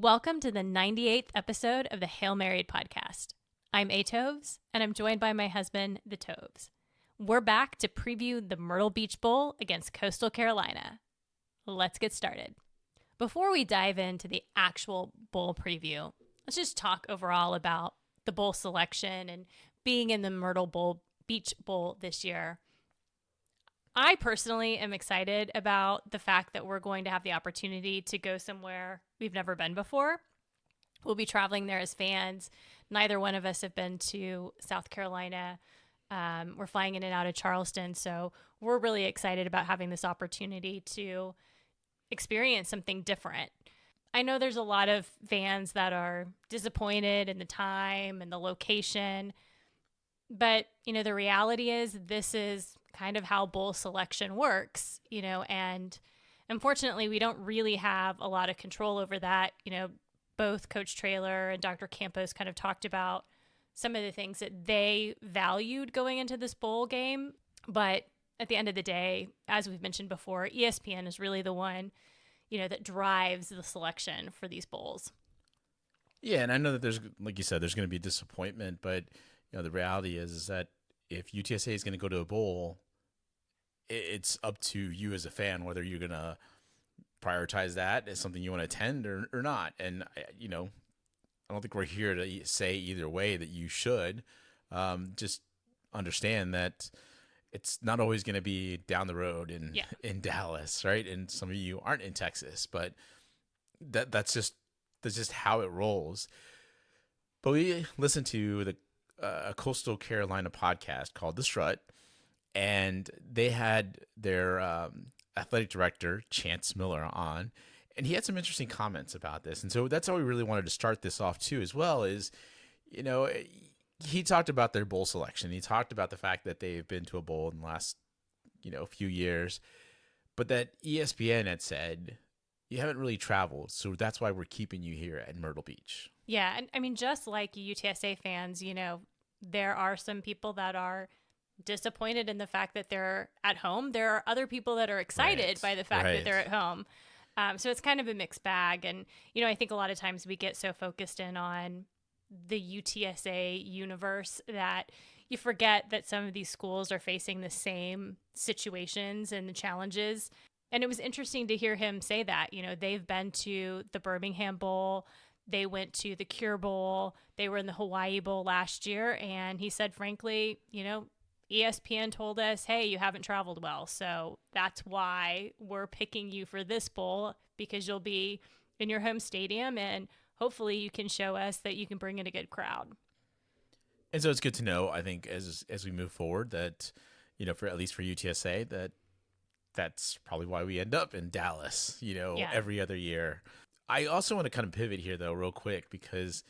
Welcome to the 98th episode of the Hail Married podcast. I'm A Toves, and I'm joined by my husband, the Toves. We're back to preview the Myrtle Beach Bowl against Coastal Carolina. Let's get started. Before we dive into the actual bowl preview, let's just talk overall about the bowl selection and being in the Myrtle Beach Bowl this year. I personally am excited about the fact that we're going to have the opportunity to go somewhere we've never been before. We'll be traveling there as fans. Neither one of us have been to South Carolina. We're flying in and out of Charleston, so we're really excited about having this opportunity to experience something different. I know there's a lot of fans that are disappointed in the time and the location, but, the reality is this is kind of how bowl selection works, and unfortunately we don't really have a lot of control over that. Both Coach Traylor and Dr. Campos kind of talked about some of the things that they valued going into this bowl game. But at the end of the day, as we've mentioned before, ESPN is really the one, that drives the selection for these bowls. Yeah, and I know that there's, like you said, there's going to be disappointment, but the reality is that if UTSA is going to go to a bowl, it's up to you as a fan whether you're going to prioritize that as something you want to attend or not. And, I don't think we're here to say either way that you should. Just understand that it's not always going to be down the road in Dallas, right? And some of you aren't in Texas, but that's just how it rolls. But we listened to a Coastal Carolina podcast called The Strut, and they had their athletic director, Chance Miller, on, and he had some interesting comments about this. And so that's how we really wanted to start this off too, as well, is, he talked about their bowl selection. He talked about the fact that they've been to a bowl in the last, few years, but that ESPN had said, you haven't really traveled, so that's why we're keeping you here at Myrtle Beach. Yeah, and I mean, just like UTSA fans, there are some people that are disappointed in the fact that they're at home. There are other people that are excited by the fact that they're at home. So it's kind of a mixed bag. And, I think a lot of times we get so focused in on the UTSA universe that you forget that some of these schools are facing the same situations and the challenges. And it was interesting to hear him say that, they've been to the Birmingham Bowl. They went to the Cure Bowl. They were in the Hawaii Bowl last year. And he said, frankly, ESPN told us, hey, you haven't traveled well. So that's why we're picking you for this bowl, because you'll be in your home stadium and hopefully you can show us that you can bring in a good crowd. And so it's good to know, I think, as we move forward that, for at least for UTSA, that's probably why we end up in Dallas, every other year. I also want to kind of pivot here, though, real quick, because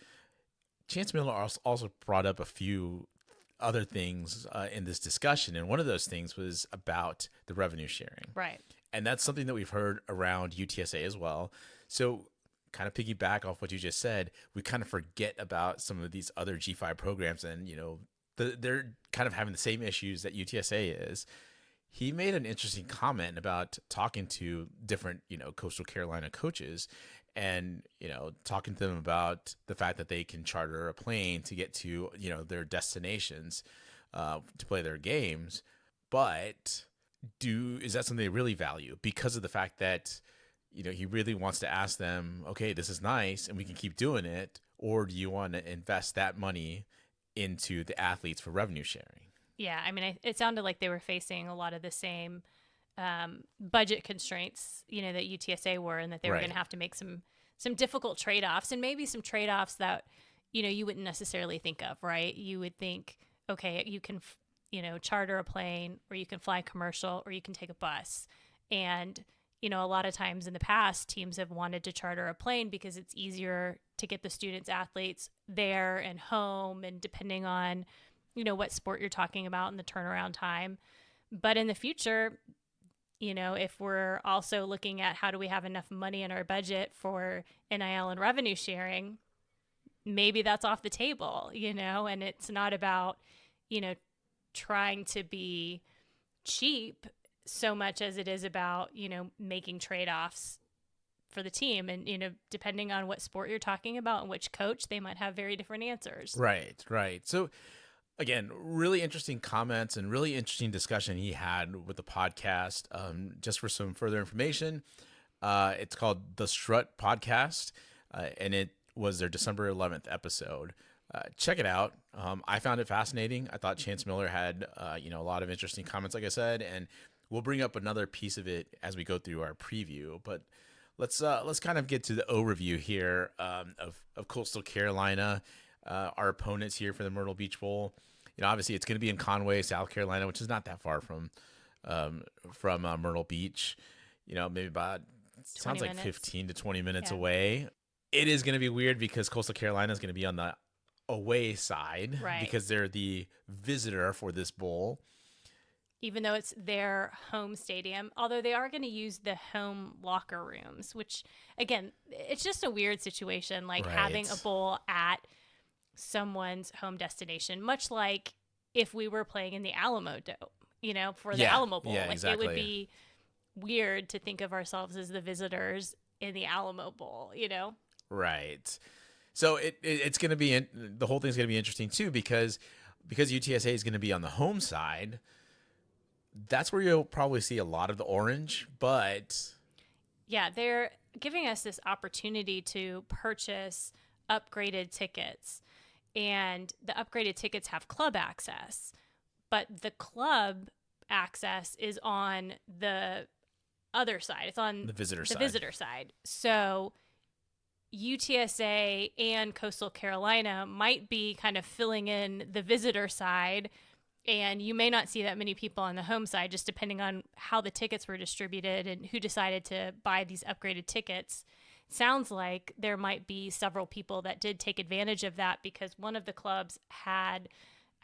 Chance Miller also brought up a few other things in this discussion. And one of those things was about the revenue sharing. Right. And that's something that we've heard around UTSA as well. So kind of piggyback off what you just said, we kind of forget about some of these other G5 programs and, they're kind of having the same issues that UTSA is. He made an interesting comment about talking to different, Coastal Carolina coaches and, talking to them about the fact that they can charter a plane to get to, their destinations to play their games. But is that something they really value? Because of the fact that, he really wants to ask them, okay, this is nice and we can keep doing it. Or do you want to invest that money into the athletes for revenue sharing? Yeah, I mean, it sounded like they were facing a lot of the same budget constraints, that UTSA were, and that they were going to have to make some difficult trade-offs, and maybe some trade-offs that, you wouldn't necessarily think of, right? You would think, okay, you can, charter a plane, or you can fly commercial, or you can take a bus. And, a lot of times in the past, teams have wanted to charter a plane because it's easier to get the students, athletes there and home, and depending on, what sport you're talking about and the turnaround time. But in the future, if we're also looking at how do we have enough money in our budget for NIL and revenue sharing, maybe that's off the table, and it's not about, trying to be cheap so much as it is about, making trade-offs for the team. And, depending on what sport you're talking about and which coach, they might have very different answers. Right. So again, really interesting comments and really interesting discussion he had with the podcast. Just for some further information, it's called The Strut Podcast, and it was their December 11th episode. Check it out. I found it fascinating. I thought Chance Miller had, a lot of interesting comments, like I said, and we'll bring up another piece of it as we go through our preview. But let's kind of get to the overview here of Coastal Carolina, our opponents here for the Myrtle Beach Bowl. Obviously it's going to be in Conway, South Carolina, which is not that far from Myrtle Beach. Maybe about sounds like 15 to 20 minutes away. It is going to be weird because Coastal Carolina is going to be on the away side, right, because they're the visitor for this bowl. Even though it's their home stadium, although they are going to use the home locker rooms, which, again, it's just a weird situation, like having a bowl at someone's home destination, much like if we were playing in the Alamo Dome, for the Alamo Bowl. Exactly. It would be weird to think of ourselves as the visitors in the Alamo Bowl, Right. So it's going to be the whole thing's going to be interesting too because UTSA is going to be on the home side. That's where you'll probably see a lot of the orange, but they're giving us this opportunity to purchase upgraded tickets, and the upgraded tickets have club access, but the club access is on the other side. It's on the visitor side. So UTSA and Coastal Carolina might be kind of filling in the visitor side, and you may not see that many people on the home side, just depending on how the tickets were distributed and who decided to buy these upgraded tickets. Sounds like there might be several people that did take advantage of that because one of the clubs had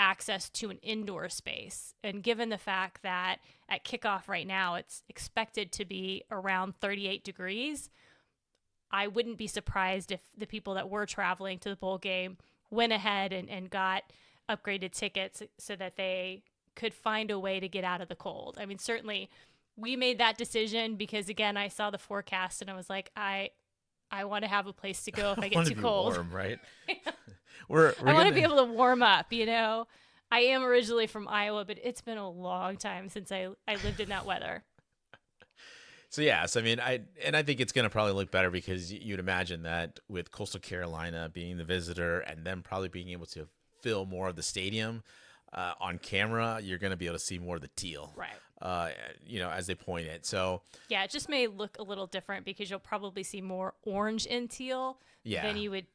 access to an indoor space. And given the fact that at kickoff right now, it's expected to be around 38 degrees, I wouldn't be surprised if the people that were traveling to the bowl game went ahead and got upgraded tickets so that they could find a way to get out of the cold. I mean, certainly we made that decision because, again, I saw the forecast and I was like, I want to have a place to go if I get too cold. Warm, right? I want to be able to warm up, I am originally from Iowa, but it's been a long time since I lived in that weather. So yes, I mean, I think it's going to probably look better because you'd imagine that with Coastal Carolina being the visitor and them probably being able to fill more of the stadium on camera, you're going to be able to see more of the teal, right? As they point it. So yeah, it just may look a little different because you'll probably see more orange and teal than you would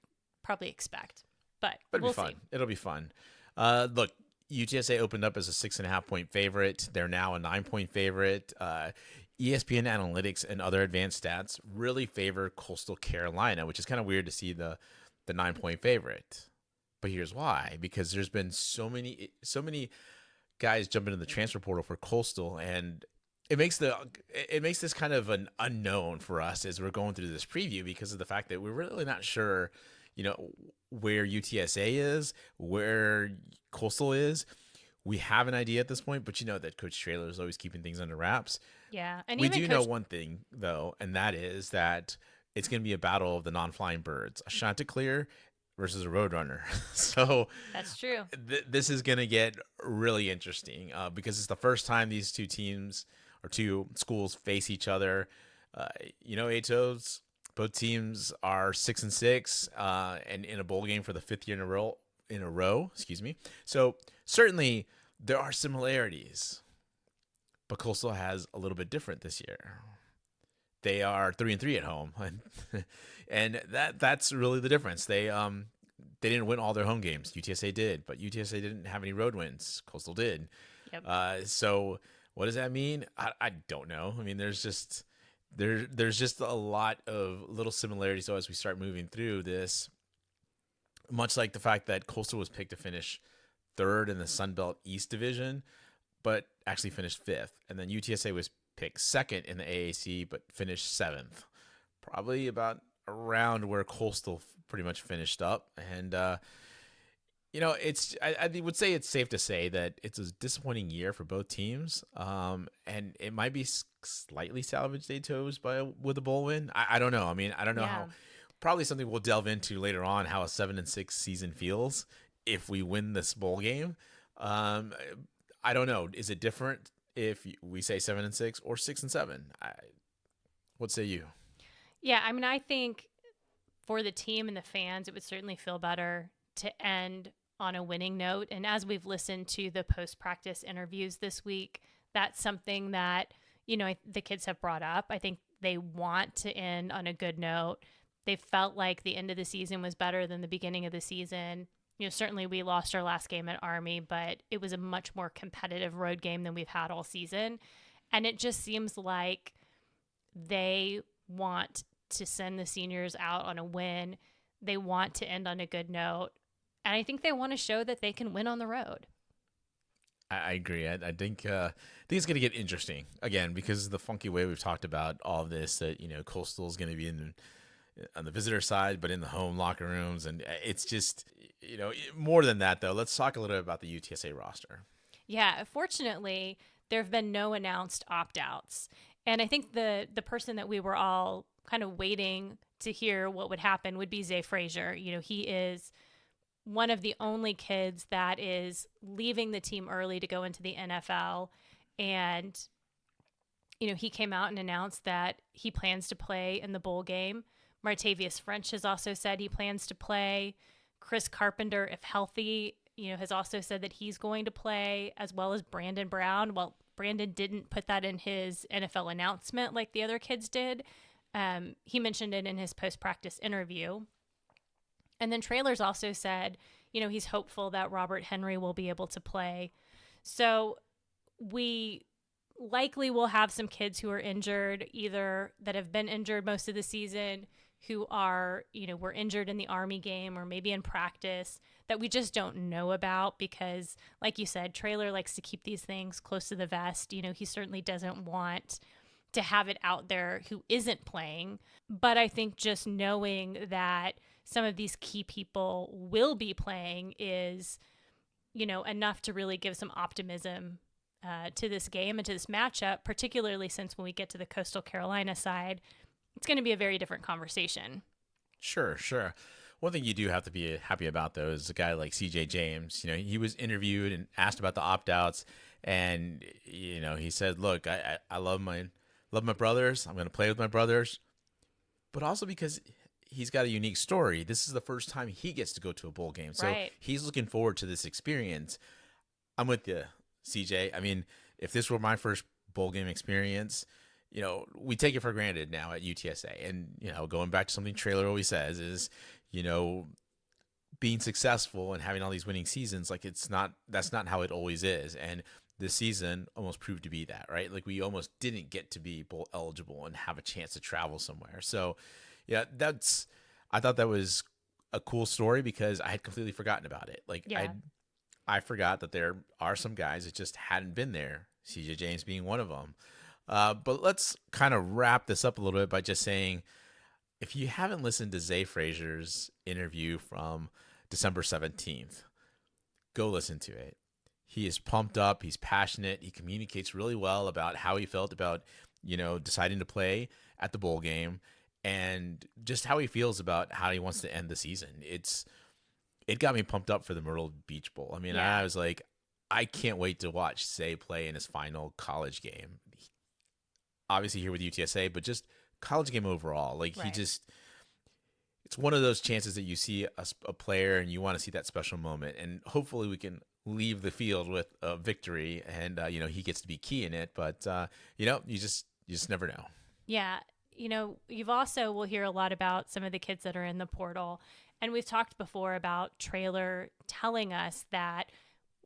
probably expect. But it'll we'll be fun. See. It'll be fun. Look, UTSA opened up as a 6.5 point favorite. They're now a 9-point favorite. ESPN analytics and other advanced stats really favor Coastal Carolina, which is kind of weird to see the 9-point favorite. But here's why: because there's been so many guys jump into the transfer portal for Coastal, and it makes this kind of an unknown for us as we're going through this preview because of the fact that we're really not sure, where UTSA is, where Coastal is. We have an idea at this point, but that Coach Traylor is always keeping things under wraps. Yeah, and we do know one thing though, and that is that it's going to be a battle of the non-flying birds, a Chanticleer versus a Roadrunner. So that's true. This is going to get really interesting because it's the first time these two teams or two schools face each other. Atos, both teams are 6-6 and in a bowl game for the 5th year in a row. So certainly there are similarities, but Coastal has a little bit different this year. They are 3-3 at home, and that's really the difference. They didn't win all their home games. UTSA did, but UTSA didn't have any road wins. Coastal did. Yep. So what does that mean? I don't know. I mean, there's just a lot of little similarities. So as we start moving through this, much like the fact that Coastal was picked to finish 3rd in the Sun Belt East Division, but actually finished 5th, and then UTSA was picked 2nd in the AAC, but finished 7th, probably about around where Coastal pretty much finished up. And I would say it's safe to say that it's a disappointing year for both teams, and it might be slightly salvaged their toes with a bowl win. I don't know. I mean, I don't know Yeah. how. Probably something we'll delve into later on, how a 7-6 season feels if we win this bowl game. Um, I don't know. Is it different if we say 7-6 or 6-7? What say you? Yeah, I mean, I think for the team and the fans, it would certainly feel better to end on a winning note. And as we've listened to the post practice interviews this week, that's something that, the kids have brought up. I think they want to end on a good note. They felt like the end of the season was better than the beginning of the season. Certainly we lost our last game at Army, but it was a much more competitive road game than we've had all season. And it just seems like they want to send the seniors out on a win. They want to end on a good note. And I think they want to show that they can win on the road. I agree. I think it's going to get interesting again because of the funky way we've talked about all of this. That Coastal is going to be on the visitor side, but in the home locker rooms, and it's just more than that though. Let's talk a little bit about the UTSA roster. Yeah, fortunately, there have been no announced opt-outs, and I think the person that we were all kind of waiting to hear what would happen would be Zay Frazier. He is one of the only kids that is leaving the team early to go into the NFL. And, he came out and announced that he plans to play in the bowl game. Martavius French has also said he plans to play. Chris Carpenter, if healthy, has also said that he's going to play, as well as Brandon Brown. Well, Brandon didn't put that in his NFL announcement like the other kids did. He mentioned it in his post-practice interview. And then Traylor's also said, he's hopeful that Robert Henry will be able to play. So we likely will have some kids who are injured, either that have been injured most of the season, who are, were injured in the Army game or maybe in practice that we just don't know about because, like you said, Traylor likes to keep these things close to the vest. He certainly doesn't want to have it out there who isn't playing. But I think just knowing that some of these key people will be playing is, enough to really give some optimism to this game and to this matchup, particularly since when we get to the Coastal Carolina side, it's going to be a very different conversation. Sure. One thing you do have to be happy about, though, is a guy like CJ James. He was interviewed and asked about the opt-outs, and he said, "Look, I love my brothers. I'm going to play with my brothers, but also because he's got a unique story. This is the first time he gets to go to a bowl game, so Right. he's looking forward to this experience." I'm with you, CJ. I mean, if this were my first bowl game experience, we take it for granted now at UTSA. And, going back to something Traylor always says is, being successful and having all these winning seasons, like that's not how it always is. And this season almost proved to be that, right? Like we almost didn't get to be bowl eligible and have a chance to travel somewhere. So yeah, I thought that was a cool story because I had completely forgotten about it. Like Yeah. I forgot that there are some guys that just hadn't been there, CJ James being one of them. But let's kind of wrap this up a little bit by just saying, if you haven't listened to Zay Frazier's interview from December 17th, go listen to it. He is pumped up. He's passionate. He communicates really well about how he felt about, deciding to play at the bowl game and just how he feels about how he wants to end the season. It got me pumped up for the Myrtle Beach Bowl. I mean, Yeah. I was like, I can't wait to watch Zay play in his final college game. Obviously here with UTSA, but just college game overall. Like Right. it's one of those chances that you see a player and you want to see that special moment. And hopefully we can leave the field with a victory and, he gets to be key in it. But, you just never know. Yeah. We'll hear a lot about some of the kids that are in the portal. And we've talked before about Traylor telling us that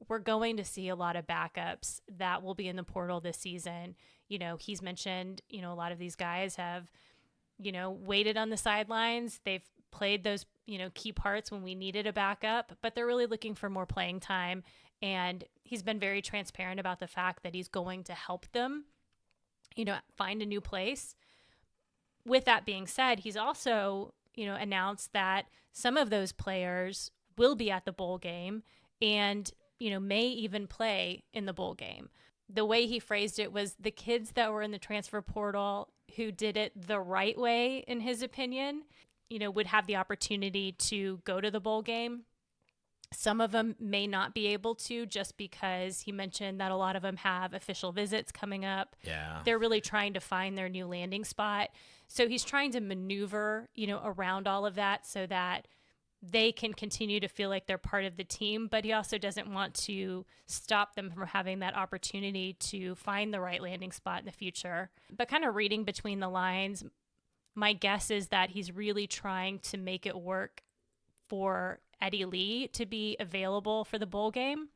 we're going to see a lot of backups that will be in the portal this season. He's mentioned, a lot of these guys have, waited on the sidelines. They've played those, key parts when we needed a backup, but they're really looking for more playing time. And he's been very transparent about the fact that he's going to help them, find a new place. With that being said, he's also, announced that some of those players will be at the bowl game and, may even play in the bowl game. The way he phrased it was the kids that were in the transfer portal who did it the right way, in his opinion, would have the opportunity to go to the bowl game. Some of them may not be able to, just because he mentioned that a lot of them have official visits coming up. Yeah. They're really trying to find their new landing spot. So he's trying to maneuver, around all of that so that they can continue to feel like they're part of the team, but he also doesn't want to stop them from having that opportunity to find the right landing spot in the future. But kind of reading between the lines, my guess is that he's really trying to make it work for Eddie Lee to be available for the bowl game.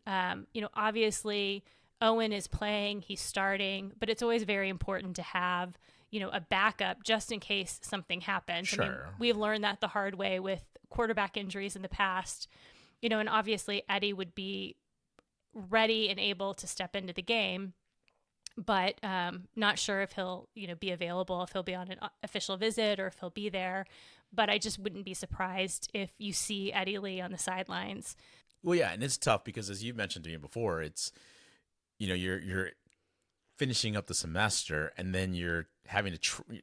Obviously Owen is playing, he's starting, but it's always very important to have, a backup just in case something happens. Sure. I mean, we've learned that the hard way with quarterback injuries in the past, and obviously Eddie would be ready and able to step into the game, but not sure if he'll, be available, if he'll be on an official visit or if he'll be there. But I just wouldn't be surprised if you see Eddie Lee on the sidelines. Well, yeah, and it's tough because, as you mentioned to me before, it's, you're finishing up the semester and then you're having to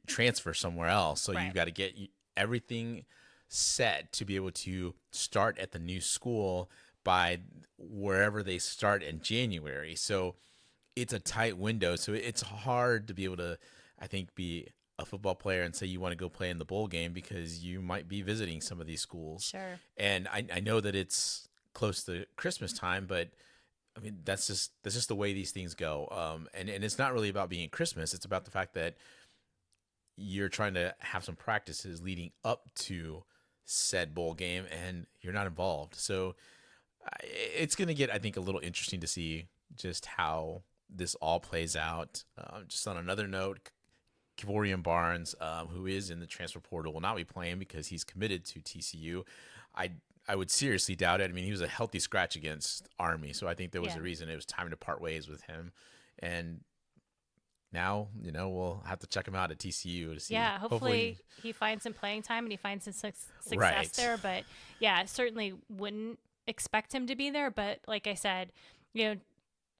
transfer somewhere else. So Right. You've got to get everything set to be able to start at the new school by wherever they start in January. So it's a tight window. So it's hard to be able to, I think, be a football player and say you want to go play in the bowl game because you might be visiting some of these schools. Sure. And I know that it's close to Christmas time, but I mean, that's just the way these things go. And it's not really about being Christmas. It's about the fact that you're trying to have some practices leading up to said bowl game and you're not involved. So it's going to get, I think, a little interesting to see just how this all plays out. Just on another note, Kevorian Barnes, who is in the transfer portal, will not be playing because he's committed to TCU. I would seriously doubt it. I mean, he was a healthy scratch against Army, so I think there was a reason it was time to part ways with him. And now, we'll have to check him out at TCU to see. Yeah, hopefully he finds some playing time and he finds some success Right. there. But yeah, certainly wouldn't expect him to be there. But like I said,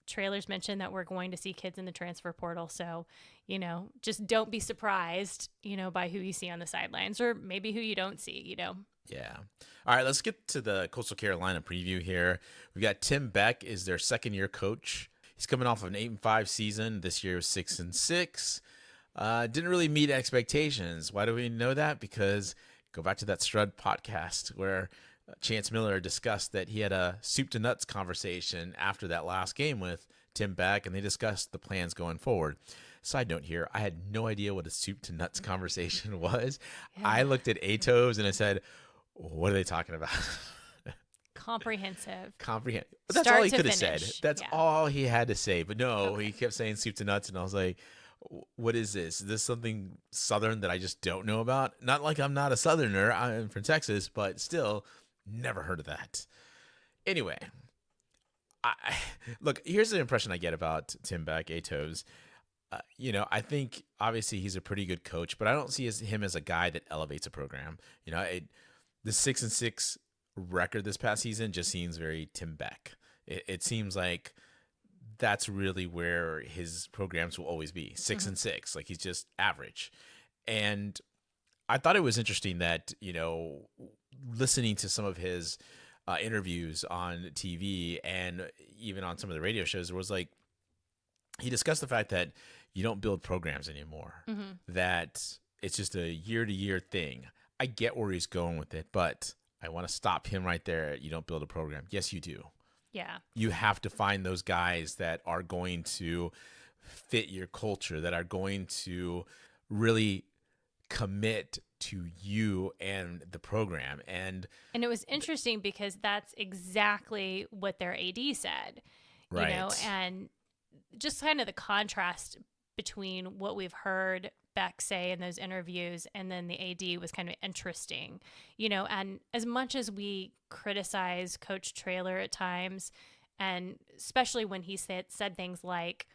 trailers mentioned that we're going to see kids in the transfer portal. So, just don't be surprised, by who you see on the sidelines or maybe who you don't see, Yeah. All right, let's get to the Coastal Carolina preview here. We got Tim Beck is their second-year coach. He's coming off of an 8-5 season. This year was 6-6. Didn't really meet expectations. Why do we know that? Because go back to that Strud podcast where Chance Miller discussed that he had a soup to nuts conversation after that last game with Tim Beck, and they discussed the plans going forward. Side note here, I had no idea what a soup to nuts conversation was. Yeah. I looked at Atos and I said, what are they talking about? Comprehensive. That's Start all he to could have finish. said. That's all he had to say. But no, He kept saying soup to nuts, and I was like, what is this? Is this something Southern that I just don't know about? Not like I'm not a Southerner. I'm from Texas, but still never heard of that. Anyway, look, here's the impression I get about Tim Beck, Atos. I think obviously he's a pretty good coach, but I don't see him as a guy that elevates a program. The 6-6 record this past season just seems very Tim Beck. It seems like that's really where his programs will always be 6-6. Like he's just average. And I thought it was interesting that, listening to some of his interviews on TV and even on some of the radio shows, it was like, he discussed the fact that you don't build programs anymore, that it's just a year-to-year thing. I get where he's going with it, but I want to stop him right there. You don't build a program. Yes, you do. Yeah. You have to find those guys that are going to fit your culture, that are going to really commit to you and the program. And it was interesting because that's exactly what their AD said, right. And just kind of the contrast between what we've heard Beck say in those interviews and then the AD was kind of interesting, and as much as we criticize Coach Traylor at times, and especially when he said things like,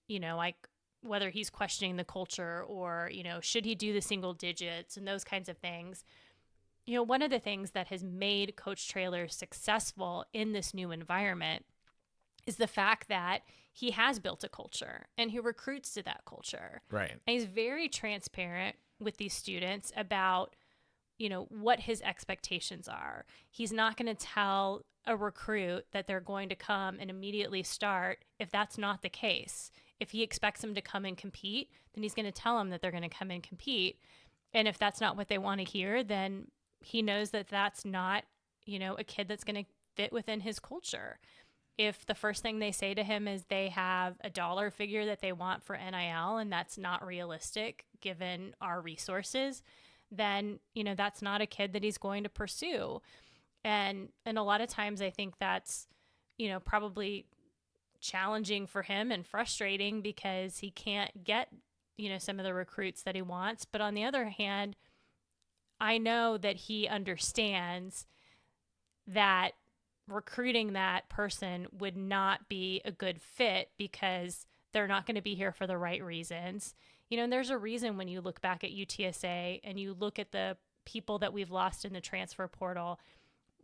like whether he's questioning the culture or, should he do the single digits and those kinds of things, one of the things that has made Coach Traylor successful in this new environment is the fact that he has built a culture and he recruits to that culture. Right. And he's very transparent with these students about, what his expectations are. He's not going to tell a recruit that they're going to come and immediately start if that's not the case. If he expects them to come and compete, then he's going to tell them that they're going to come and compete. And if that's not what they want to hear, then he knows that that's not, a kid that's going to fit within his culture. If the first thing they say to him is they have a dollar figure that they want for NIL and that's not realistic given our resources, then, that's not a kid that he's going to pursue. And a lot of times I think that's, probably challenging for him and frustrating because he can't get, some of the recruits that he wants. But on the other hand, I know that he understands that recruiting that person would not be a good fit because they're not going to be here for the right reasons. And there's a reason when you look back at UTSA and you look at the people that we've lost in the transfer portal,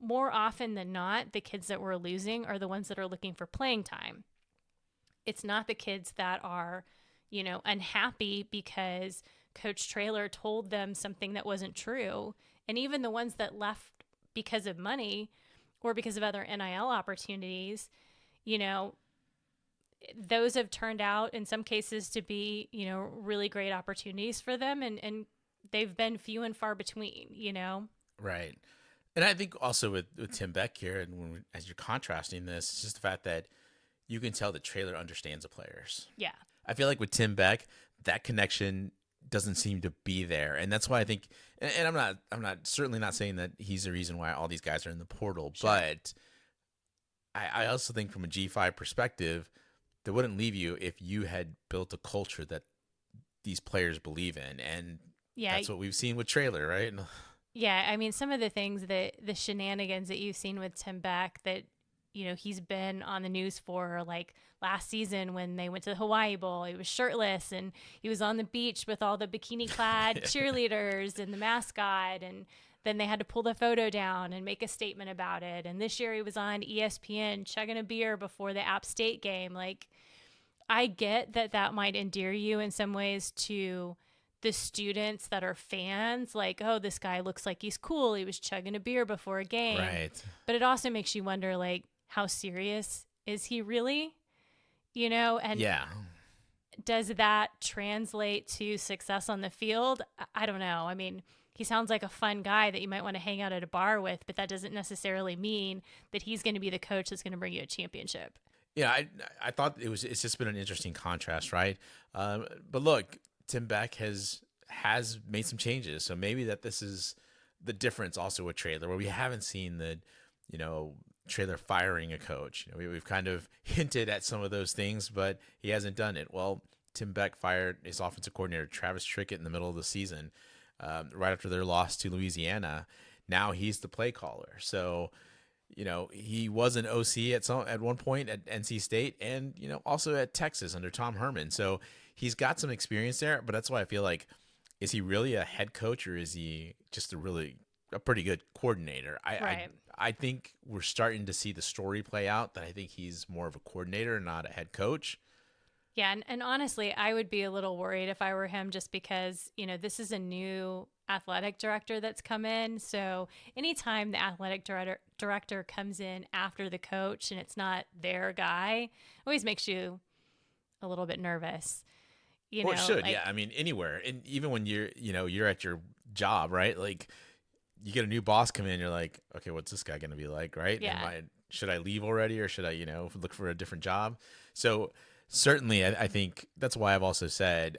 more often than not, the kids that we're losing are the ones that are looking for playing time. It's not the kids that are, unhappy because Coach Traylor told them something that wasn't true. And even the ones that left because of money or because of other NIL opportunities, those have turned out in some cases to be, really great opportunities for them. And they've been few and far between, Right. And I think also with Tim Beck here, and as you're contrasting this, it's just the fact that you can tell that Traylor understands the players. Yeah. I feel like with Tim Beck, that connection doesn't seem to be there. And that's why I think, and I'm not certainly not saying that he's the reason why all these guys are in the portal, Sure. but I also think from a G5 perspective, that wouldn't leave you if you had built a culture that these players believe in. And that's what we've seen with Traylor, right? Yeah. I mean, some of the things that the shenanigans that you've seen with Tim Beck that, he's been on the news for, like last season when they went to the Hawaii Bowl, he was shirtless and he was on the beach with all the bikini clad cheerleaders and the mascot. And then they had to pull the photo down and make a statement about it. And this year he was on ESPN chugging a beer before the App State game. Like, I get that might endear you in some ways to the students that are fans. Like, oh, this guy looks like he's cool. He was chugging a beer before a game. Right. But it also makes you wonder, like, how serious is he really? And yeah. Does that translate to success on the field? I don't know. I mean, he sounds like a fun guy that you might want to hang out at a bar with, but that doesn't necessarily mean that he's going to be the coach that's going to bring you a championship. Yeah, I thought it's just been an interesting contrast, right? But look, Tim Beck has made some changes, so maybe this is the difference also with Traylor, where we haven't seen the, Traylor firing a coach. We've kind of hinted at some of those things, but he hasn't done it. Well, Tim Beck fired his offensive coordinator, Travis Trickett, in the middle of the season, right after their loss to Louisiana. Now he's the play caller. So, he was an OC at one point at NC State and, also at Texas under Tom Herman. So he's got some experience there, but that's why I feel like, is he really a head coach or is he just a pretty good coordinator? I think we're starting to see the story play out that I think he's more of a coordinator, not a head coach. Yeah, and honestly, I would be a little worried if I were him just because, this is a new athletic director that's come in. So anytime the athletic director comes in after the coach and it's not their guy, always makes you a little bit nervous. Well, it should, yeah. I mean, anywhere. And even when you're at your job, right? Like, you get a new boss come in, you're like, okay, what's this guy going to be like, right? Yeah. Should I leave already or should I, look for a different job? So certainly I think that's why I've also said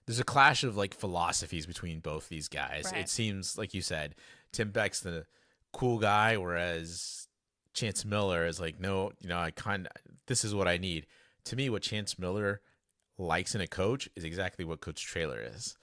there's a clash of like philosophies between both these guys. Right. It seems like you said, Tim Beck's the cool guy, whereas Chance Miller is like, no, this is what I need. To me, what Chance Miller likes in a coach is exactly what Coach Traylor is.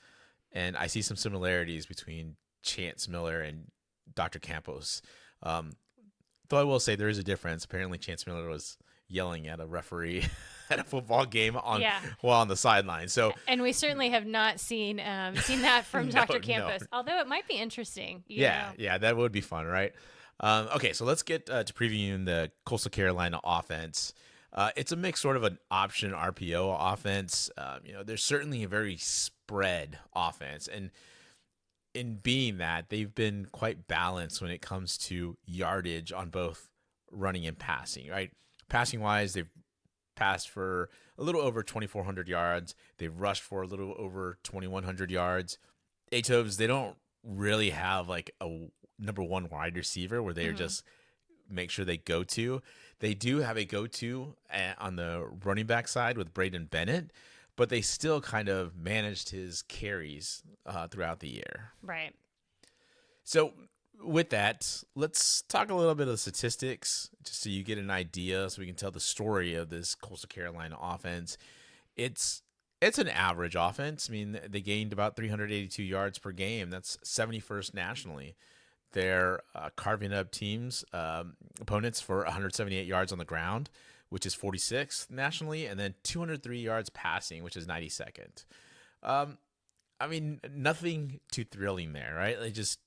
And I see some similarities between Chance Miller and Dr. Campos. Though I will say there is a difference. Apparently Chance Miller was yelling at a referee at a football game Yeah. while on the sideline. So And we certainly have not seen that from No, Dr. no. Campos, although it might be interesting. You Yeah, know. yeah, that would be fun, right? Okay, so let's get to previewing the Coastal Carolina offense. It's a mix, sort of an option RPO offense. There's certainly a very spread offense, and in being that, they've been quite balanced when it comes to yardage on both running and passing, right? Passing wise, they've passed for a little over 2,400 yards. They've rushed for a little over 2,100 yards. Atovs, they don't really have like a number one wide receiver where they just make sure they go to. They do have a go-to on the running back side with Braden Bennett, but they still kind of managed his carries throughout the year. Right. So with that, let's talk a little bit of the statistics just so you get an idea so we can tell the story of this Coastal Carolina offense. It's an average offense. I mean, they gained about 382 yards per game. That's 71st nationally. They're carving up teams, opponents for 178 yards on the ground, which is 46th nationally, and then 203 yards passing, which is 92nd. I mean, nothing too thrilling there, right? It just,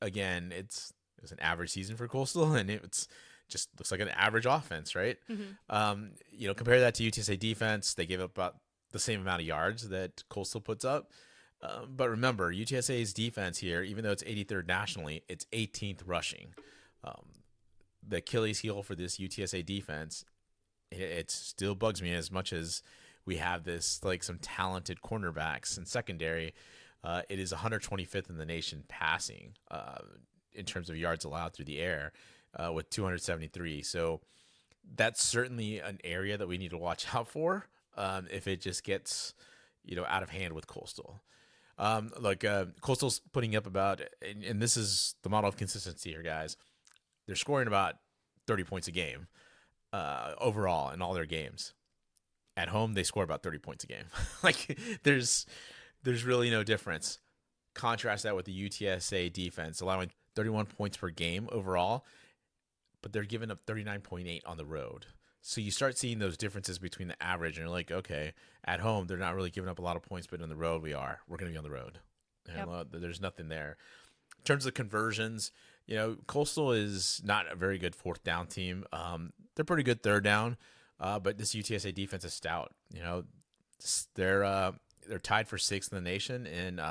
again, it was an average season for Coastal, and it's just looks like an average offense, right? Compare that to UTSA defense. They gave up about the same amount of yards that Coastal puts up. But remember, UTSA's defense here, even though it's 83rd nationally, it's 18th rushing. The Achilles heel for this UTSA defense, it still bugs me as much as we have this, like, some talented cornerbacks in secondary. It is 125th in the nation passing in terms of yards allowed through the air with 273. So that's certainly an area that we need to watch out for if it just gets out of hand with Coastal. Coastal's putting up about, and this is the model of consistency here, guys. They're scoring about 30 points a game overall in all their games. At home, they score about 30 points a game. There's really no difference. Contrast that with the UTSA defense, allowing 31 points per game overall, but they're giving up 39.8 on the road. So you start seeing those differences between the average, and you're like, okay, at home, they're not really giving up a lot of points, but on the road, we're going to be on the road. Yep. There's nothing there. In terms of conversions, Coastal is not a very good fourth down team. They're pretty good third down, but this UTSA defense is stout. They're tied for sixth in the nation in,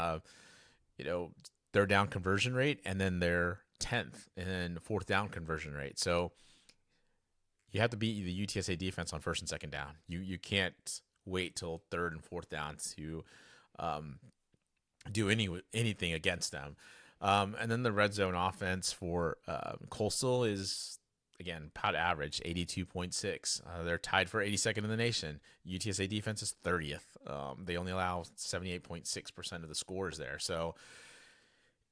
third down conversion rate, and then they're 10th in fourth down conversion rate. So you have to beat the UTSA defense on first and second down. You can't wait till third and fourth down to do anything against them. And then the red zone offense for Coastal is, again, about average, 82.6. They're tied for 82nd in the nation. UTSA defense is 30th. They only allow 78.6% of the scores there. So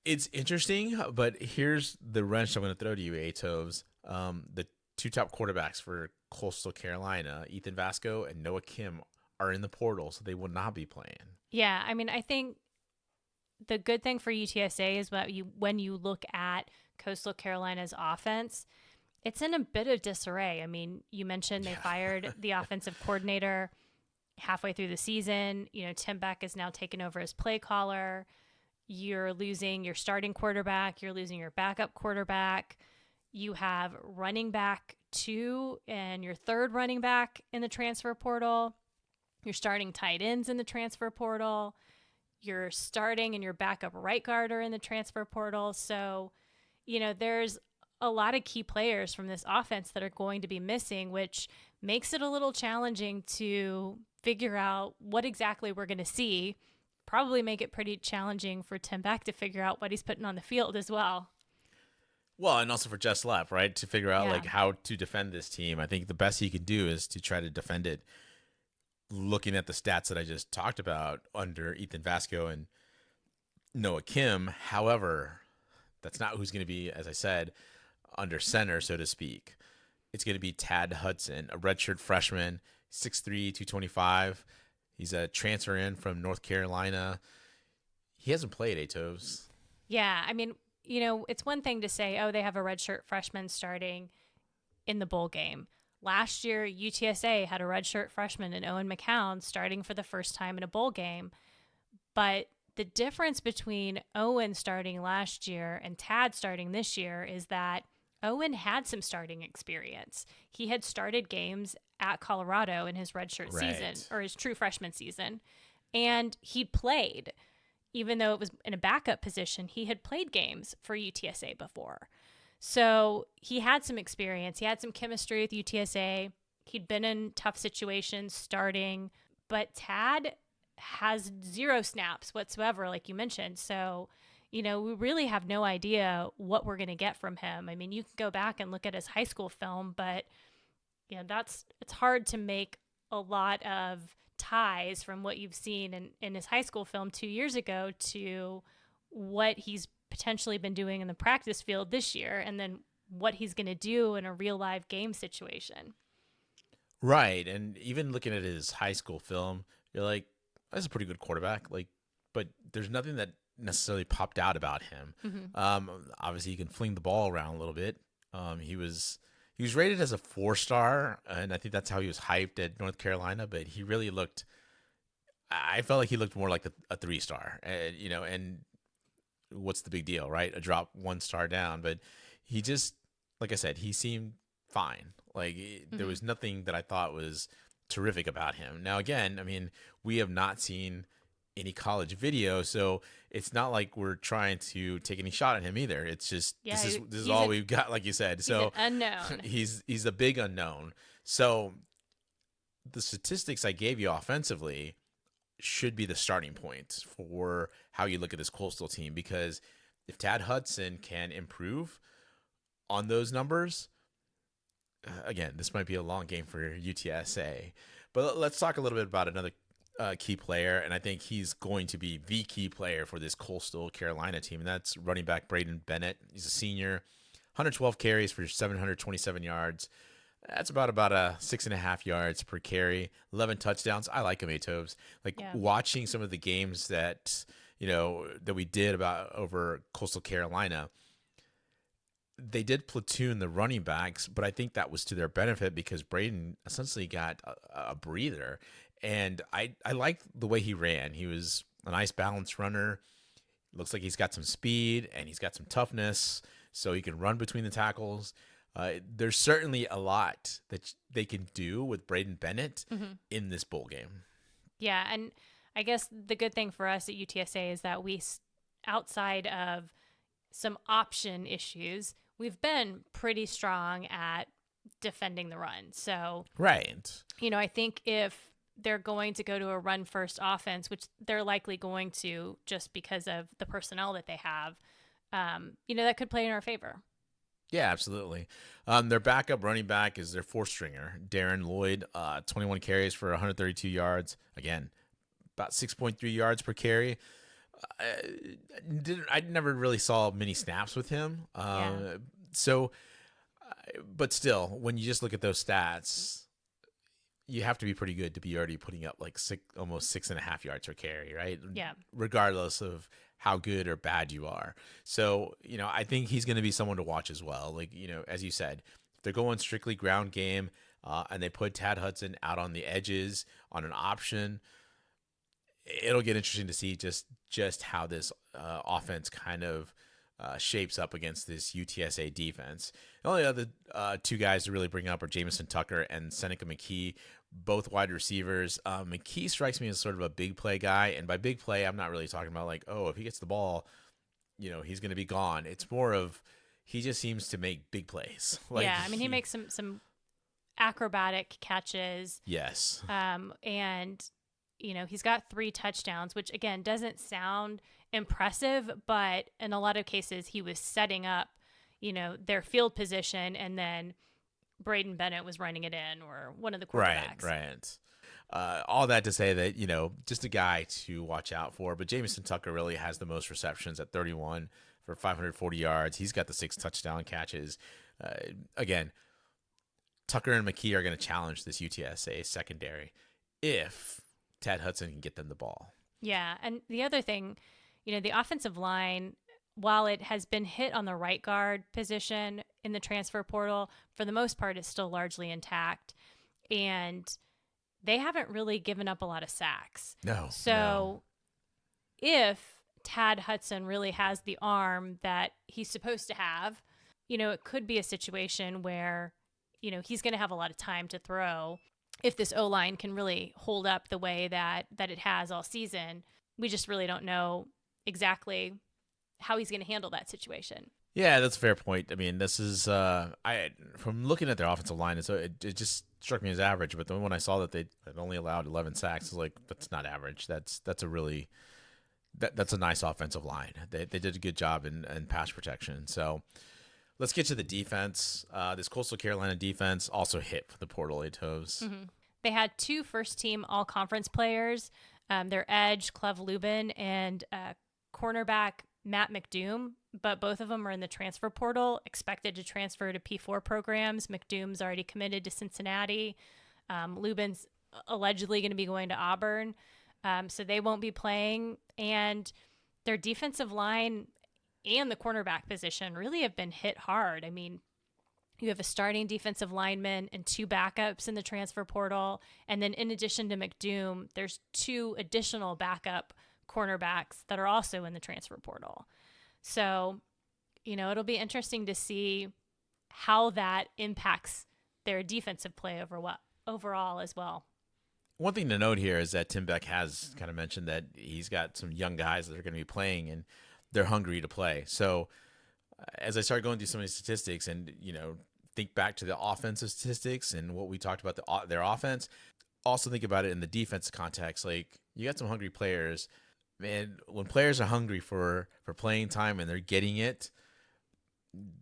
it's interesting, but here's the wrench I'm going to throw to you, Atovs. The two top quarterbacks for Coastal Carolina, Ethan Vasco and Noah Kim, are in the portal, so they will not be playing. Yeah, I mean, I think the good thing for UTSA is when you look at Coastal Carolina's offense, it's in a bit of disarray. I mean, you mentioned they fired the offensive coordinator halfway through the season. Tim Beck is now taken over as play caller. You're losing your starting quarterback. You're losing your backup quarterback. You have running back 2 and your third running back in the transfer portal. You're starting tight ends in the transfer portal. You're starting and your backup right guard are in the transfer portal. So, there's a lot of key players from this offense that are going to be missing, which makes it a little challenging to figure out what exactly we're going to see. Probably make it pretty challenging for Tim Beck to figure out what he's putting on the field as well. Well, and also for Jess Lepp, right, to figure out how to defend this team. I think the best he can do is to try to defend it looking at the stats that I just talked about under Ethan Vasco and Noah Kim. However, that's not who's going to be, as I said, under center, so to speak. It's going to be Tad Hudson, a redshirt freshman, 6'3", 225. He's a transfer in from North Carolina. He hasn't played, Atovs. Yeah, I mean, it's one thing to say, oh, they have a redshirt freshman starting in the bowl game. Last year, UTSA had a redshirt freshman in Owen McCown starting for the first time in a bowl game. But the difference between Owen starting last year and Tad starting this year is that Owen had some starting experience. He had started games at Colorado in his redshirt season, or his true freshman season, and he played. Even though it was in a backup position, he had played games for UTSA before. So he had some experience. He had some chemistry with UTSA. He'd been in tough situations starting, but Tad has 0 snaps whatsoever, like you mentioned. So, we really have no idea what we're going to get from him. I mean, you can go back and look at his high school film, but it's hard to make a lot of ties from what you've seen in his high school film 2 years ago to what he's potentially been doing in the practice field this year, and then what he's going to do in a real live game situation. Right. And even looking at his high school film, you're like, that's a pretty good quarterback. But there's nothing that necessarily popped out about him. Mm-hmm. Obviously he can fling the ball around a little bit. He was rated as a 4-star, and I think that's how he was hyped at North Carolina, but he really I felt like he looked more like a 3-star, and what's the big deal, right? A drop 1 star down, but he just, like I said, he seemed fine. Like there was nothing that I thought was terrific about him. Now, again, I mean, we have not seen any college video, so it's not like we're trying to take any shot at him either. It's just this is all we've got, like you said. So an unknown. he's a big unknown. So the statistics I gave you offensively should be the starting point for how you look at this Coastal team, because if Tad Hudson can improve on those numbers, again, this might be a long game for UTSA. But let's talk a little bit about another key player, and I think he's going to be the key player for this Coastal Carolina team, and that's running back Braden Bennett. He's a senior, 112 carries for 727 yards. That's about a 6.5 yards per carry, 11 touchdowns. I like him, Tobes. Watching some of the games that we did over Coastal Carolina, they did platoon the running backs, but I think that was to their benefit because Braden essentially got a breather. And I liked the way he ran. He was a nice balanced runner. Looks like he's got some speed and he's got some toughness, so he can run between the tackles. There's certainly a lot that they can do with Braden Bennett in this bowl game. Yeah, and I guess the good thing for us at UTSA is that outside of some option issues, we've been pretty strong at defending the run. So, right. I think if they're going to go to a run-first offense, which they're likely going to just because of the personnel that they have, that could play in our favor. Yeah, absolutely. Their backup running back is their 4th-stringer, Darren Lloyd, 21 carries for 132 yards. Again, about 6.3 yards per carry. I never really saw many snaps with him. So, but still, when you just look at those stats, you have to be pretty good to be already putting up almost 6.5 yards per carry, right? Yeah. Regardless of how good or bad you are. So, I think he's going to be someone to watch as well. As you said, if they're going strictly ground game and they put Tad Hudson out on the edges on an option, it'll get interesting to see just how this offense kind of shapes up against this UTSA defense. The only other 2 guys to really bring up are Jamison Tucker and Seneca McKee, both wide receivers. McKee strikes me as sort of a big play guy, and by big play, I'm not really talking about if he gets the ball, he's going to be gone. It's more of he just seems to make big plays. He makes some acrobatic catches. Yes. And he's got 3 touchdowns, which again doesn't sound impressive, but in a lot of cases he was setting up, their field position, and then Braden Bennett was running it in, or one of the quarterbacks. Right. All that to say that, just a guy to watch out for. But Jamison Tucker really has the most receptions at 31 for 540 yards. He's got the 6 touchdown catches. Again, Tucker and McKee are going to challenge this UTSA secondary if Tad Hudson can get them the ball. Yeah, and the other thing, the offensive line, while it has been hit on the right guard position, in the transfer portal, for the most part, is still largely intact. And they haven't really given up a lot of sacks. No. So if Tad Hudson really has the arm that he's supposed to have, it could be a situation where, he's going to have a lot of time to throw if this O-line can really hold up the way that it has all season. We just really don't know exactly how he's going to handle that situation. Yeah, that's a fair point. I mean, this is from looking at their offensive line, it just struck me as average. But then when I saw that they had only allowed 11 sacks, I was like, that's not average. That's a nice offensive line. They did a good job in pass protection. So let's get to the defense. This Coastal Carolina defense also hit for the portal, Toves. Mm-hmm. They had 2 first-team all-conference players, their edge, Cleve Lubin, and cornerback Matt McDoom, but both of them are in the transfer portal, expected to transfer to P4 programs. McDoom's already committed to Cincinnati. Lubin's allegedly going to be going to Auburn, so they won't be playing. And their defensive line and the cornerback position really have been hit hard. I mean, you have a starting defensive lineman and 2 backups in the transfer portal. And then in addition to McDoom, there's 2 additional backup cornerbacks that are also in the transfer portal. So, it'll be interesting to see how that impacts their defensive play overall as well. One thing to note here is that Tim Beck has kind of mentioned that he's got some young guys that are going to be playing and they're hungry to play. So as I start going through some of these statistics and, think back to the offensive statistics and what we talked about their offense, also think about it in the defense context. Like, you got some hungry players. Man, when players are hungry for playing time and they're getting it,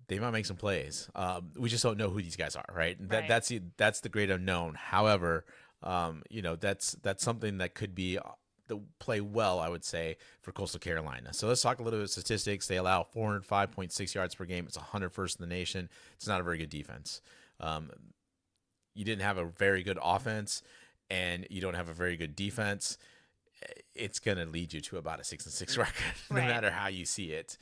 they might make some plays. We just don't know who these guys are, right? Right. That's the great unknown. However, that's something that could be play well, I would say, for Coastal Carolina. So let's talk a little bit of statistics. They allow 405.6 yards per game. It's 101st in the nation. It's not a very good defense. You didn't have a very good offense, and you don't have a very good defense. It's going to lead you to about a 6-6 record, no matter how you see it.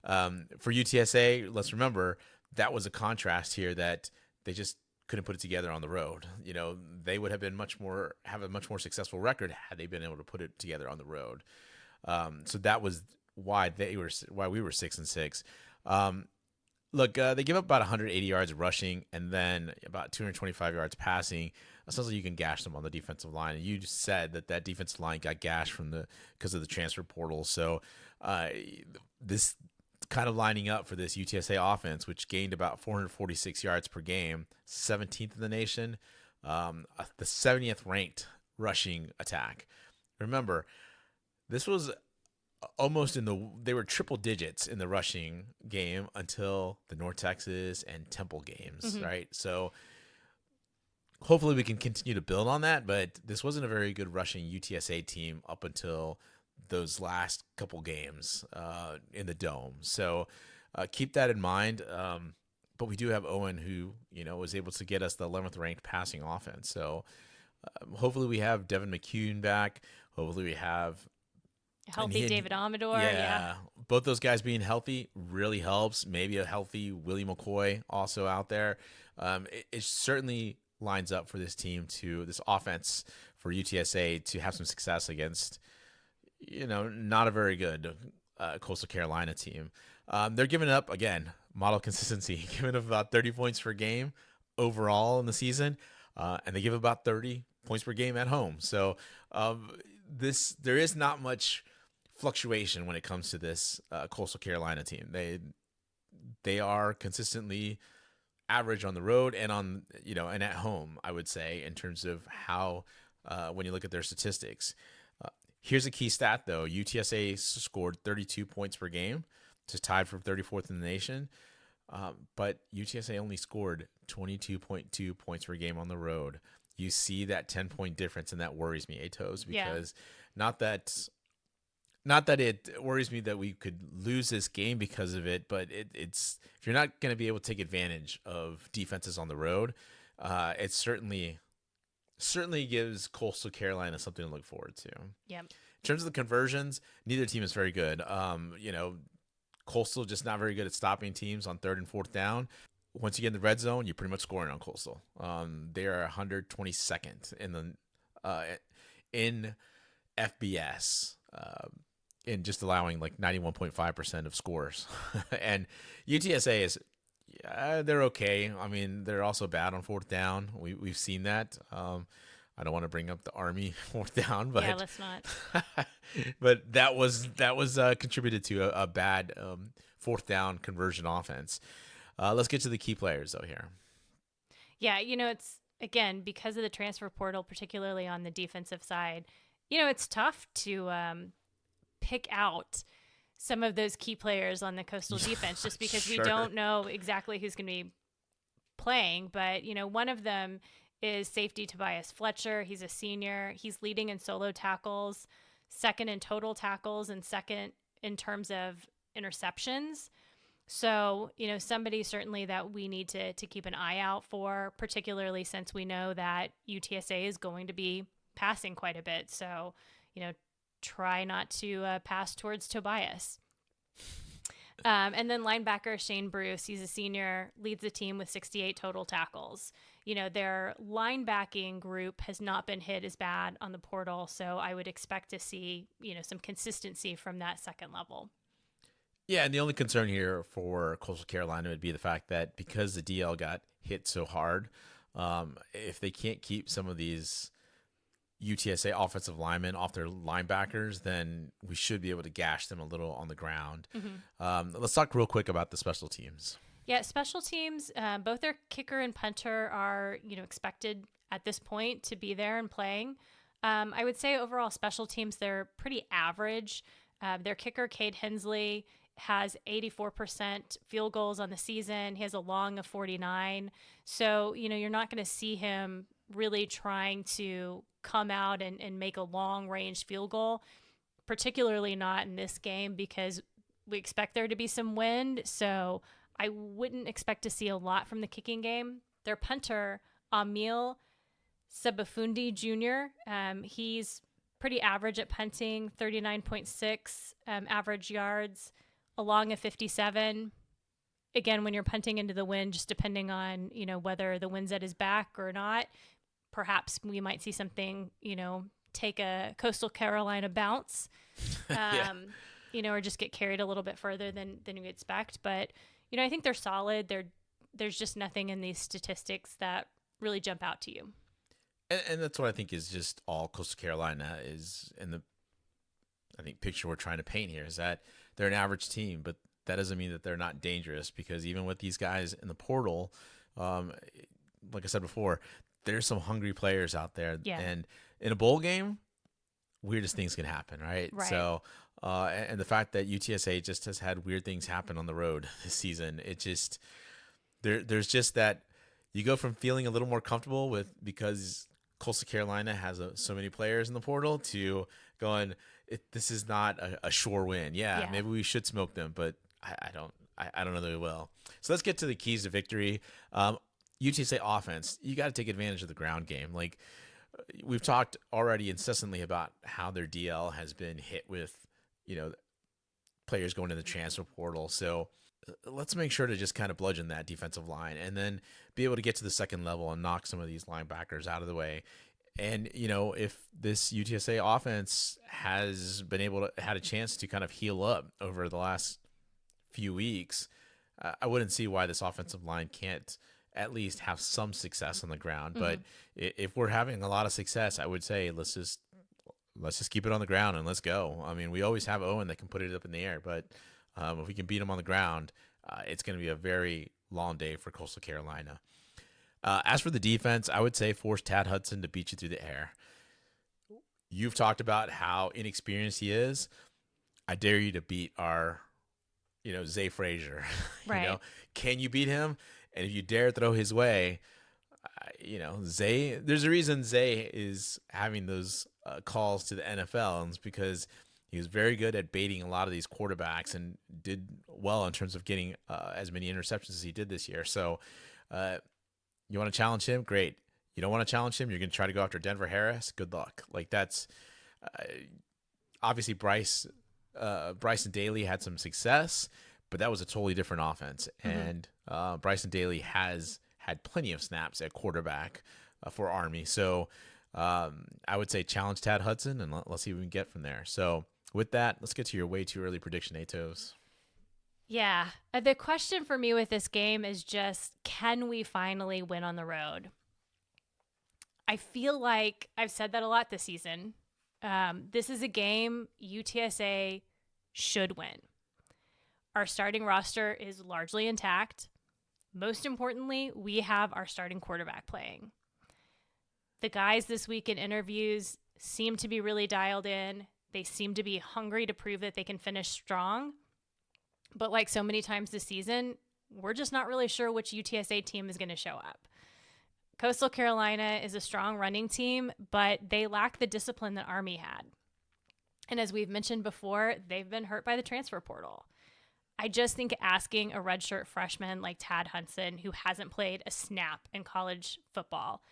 For UTSA, let's remember that was a contrast here that they just couldn't put it together on the road. They would have been have a much more successful record had they been able to put it together on the road. So that was why we were 6-6. Look, they give up about 180 yards rushing and then about 225 yards passing. Essentially, you can gash them on the defensive line. And you just said that defensive line got gashed because of the transfer portal. So this kind of lining up for this UTSA offense, which gained about 446 yards per game, 17th in the nation, the 70th ranked rushing attack. Remember, this was almost they were triple digits in the rushing game until the North Texas and Temple games, right? So hopefully we can continue to build on that, but this wasn't a very good rushing UTSA team up until those last couple games in the Dome. So keep that in mind. But we do have Owen, who was able to get us the 11th ranked passing offense. So hopefully we have Devin McCune back. Hopefully we have healthy David Amador. Yeah, both those guys being healthy really helps. Maybe a healthy Willie McCoy also out there. It certainly lines up for this offense for UTSA to have some success against not a very good Coastal Carolina team. They're giving up, again, model consistency, giving up about 30 points per game overall in the season, and they give about 30 points per game at home. So there is not much fluctuation when it comes to this Coastal Carolina team. They are consistently average on the road and and at home, I would say, in terms of how when you look at their statistics. Here's a key stat, though. UTSA scored 32 points per game, just tied for 34th in the nation. But UTSA only scored 22.2 points per game on the road. You see that 10-point difference, and that worries me, Toes, because not that it worries me that we could lose this game because of it, but it's if you're not going to be able to take advantage of defenses on the road, it certainly gives Coastal Carolina something to look forward to. Yeah. In terms of the conversions, neither team is very good. Coastal just not very good at stopping teams on 3rd and 4th down. once you get in the red zone, you're pretty much scoring on Coastal. They are 122nd in FBS, in just allowing like 91.5% of scores. And UTSA is, they're okay. I mean, they're also bad on fourth down. We've seen that. I don't want to bring up the Army fourth down, but yeah, let's not. but that was contributed to a bad fourth down conversion offense. Let's get to the key players though here. Yeah, it's, again, because of the transfer portal, particularly on the defensive side, it's tough to pick out some of those key players on the Coastal defense just because Sure. we don't know exactly who's going to be playing. But, one of them is safety Tobias Fletcher. He's a senior. He's leading in solo tackles, second in total tackles, and second in terms of interceptions. So, somebody certainly that we need to keep an eye out for, particularly since we know that UTSA is going to be passing quite a bit. So, try not to pass towards Tobias. And then linebacker Shane Bruce, he's a senior, leads the team with 68 total tackles. Their linebacking group has not been hit as bad on the portal, so I would expect to see, some consistency from that second level. Yeah, and the only concern here for Coastal Carolina would be the fact that because the DL got hit so hard, if they can't keep some of these UTSA offensive linemen off their linebackers, then we should be able to gash them a little on the ground. Mm-hmm. Let's talk real quick about the special teams. Yeah, special teams, both their kicker and punter are, expected at this point to be there and playing. I would say overall special teams, they're pretty average. Their kicker, Cade Hensley, has 84% field goals on the season. He has a long of 49. So, you're not going to see him really trying to come out and make a long range field goal, particularly not in this game because we expect there to be some wind. So I wouldn't expect to see a lot from the kicking game. Their punter, Emil Sabafundi Jr., he's pretty average at punting, 39.6 average yards, along a 57. Again, when you're punting into the wind, just depending on, whether the wind's at his back or not, perhaps we might see something, take a Coastal Carolina bounce, Yeah. Or just get carried a little bit further than you expect. But, I think they're solid. There's just nothing in these statistics that really jump out to you. And that's what I think is just all Coastal Carolina is in the, I think, picture we're trying to paint here is that they're an average team, but that doesn't mean that they're not dangerous because even with these guys in the portal, like I said before, there's some hungry players out there. Yeah. And in a bowl game, weirdest things can happen, right? So, and the fact that UTSA just has had weird things happen on the road this season, it just, there's just that you go from feeling a little more comfortable with because Coastal Carolina has so many players in the portal to going, this is not a sure win. Yeah, maybe we should smoke them, but I don't know that we will. So let's get to the keys to victory. UTSA offense, you got to take advantage of the ground game. Like we've talked already incessantly about how their DL has been hit with, players going to the transfer portal. So let's make sure to just kind of bludgeon that defensive line and then be able to get to the second level and knock some of these linebackers out of the way. And, if this UTSA offense has been had a chance to kind of heal up over the last few weeks, I wouldn't see why this offensive line can't at least have some success on the ground. Mm-hmm. But if we're having a lot of success, I would say let's just keep it on the ground and let's go. I mean, we always have Owen that can put it up in the air, but if we can beat him on the ground, it's going to be a very long day for Coastal Carolina. As for the defense, I would say force Tad Hudson to beat you through the air. You've talked about how inexperienced he is. I dare you to beat our, Zay Frazier. Right. Can you beat him? And if you dare throw his way, Zay, there's a reason Zay is having those calls to the NFL, and it's because he was very good at baiting a lot of these quarterbacks and did well in terms of getting as many interceptions as he did this year. So you want to challenge him? Great. You don't want to challenge him? You're going to try to go after Denver Harris? Good luck. Like that's obviously Bryson Daly had some success, but that was a totally different offense. And Bryson Daly has had plenty of snaps at quarterback for Army. So I would say challenge Tad Hudson, and let's see what we can get from there. So with that, let's get to your way too early prediction, Atos. Yeah. The question for me with this game is just, can we finally win on the road? I feel like I've said that a lot this season. This is a game UTSA should win. Our starting roster is largely intact. Most importantly, we have our starting quarterback playing. The guys this week in interviews seem to be really dialed in. They seem to be hungry to prove that they can finish strong. But like so many times this season, we're just not really sure which UTSA team is going to show up. Coastal Carolina is a strong running team, but they lack the discipline that Army had. And as we've mentioned before, they've been hurt by the transfer portal. I just think asking a redshirt freshman like Tad Hudson, who hasn't played a snap in college football,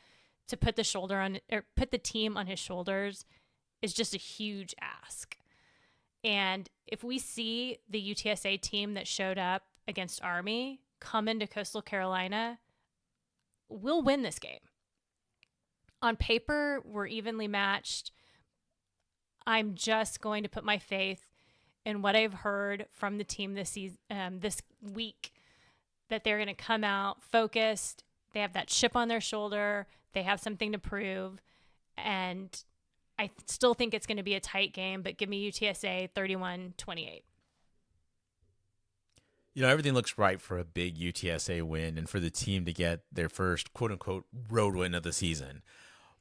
to put the team on his shoulders is just a huge ask. And if we see the UTSA team that showed up against Army come into Coastal Carolina, we'll win this game. On paper, we're evenly matched. I'm just going to put my faith in what I've heard from the team this week, that they're going to come out focused. They have that chip on their shoulder. They have something to prove. And I still think it's going to be a tight game, but give me UTSA 31-28. Everything looks right for a big UTSA win and for the team to get their first quote-unquote road win of the season.